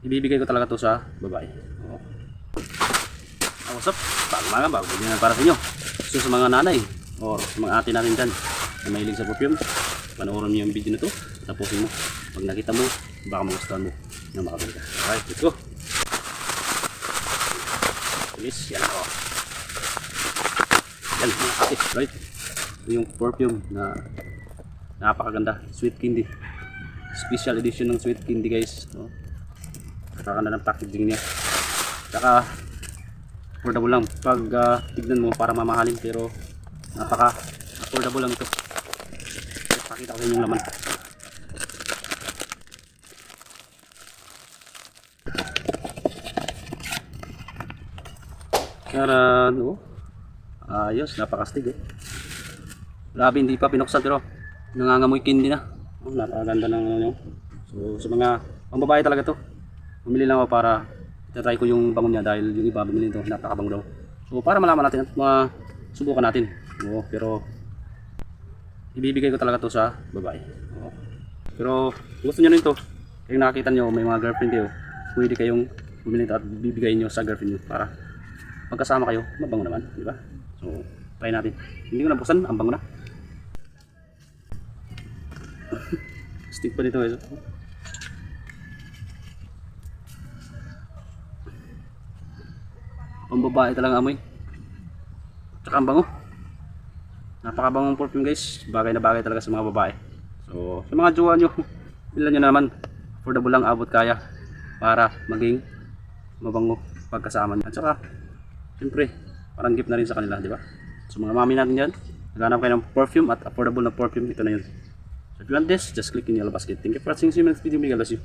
ibibigay ko talaga to sa babae. What's up? Bago din na para sa inyo. So sa mga nanay or sa mga ate natin dyan na mahilig sa perfume, panoorin niyo yung video na to. Tapusin mo. Pag nakita mo, baka magustuhan mo na makabili ka. Alright, let's go. Yes, yan ako. Yan, mga ate, right? Ito yung perfume na napakaganda. Sweet Candy. Special edition ng Sweet Candy, guys. So, kakaganda ng packaging niya. Saka affordable lang. Pag tignan mo, para mamahalin, pero napaka affordable lang ito. Pakita ko sa inyo yung laman. Karan, oh. Ayos, napakastig eh. Grabe, hindi pa pinuksan pero nangangamoy candy na. Oh, napakaganda ng ano. So sa mga pambabae talaga to. Bumili lang ako para try ko yung bango niya dahil yung iba bumili ito, napakabango daw. So para malaman natin at masubukan natin. Oh, pero ibibigay ko talaga to sa babae. Oh. Pero gusto niyo rin to. Kaya nakita niyo may mga girlfriend kayo, pwede kayong bumili ito at bibigay niyo sa girlfriend niyo para pagkasama kayo, mabango naman, di ba? So, try natin. Hindi ko nabuksan, ang bango na. Stick pa dito guys. Pambabae talagang amoy. Tsaka ang bango. Napakabangong perfume guys. Bagay na bagay talaga sa mga babae. So, sa mga jowa nyo, bilan nyo naman. Affordable lang, abot kaya para maging mabango pagkasama nyo. At saka, siyempre, parang gift na rin sa kanila, di ba? So mga mami natin dyan, naghanap kayo ng perfume at affordable na perfume, ito na yun. So if you want this, just click in the yellow basket. Thank you for watching. See you in the next video. May God bless you.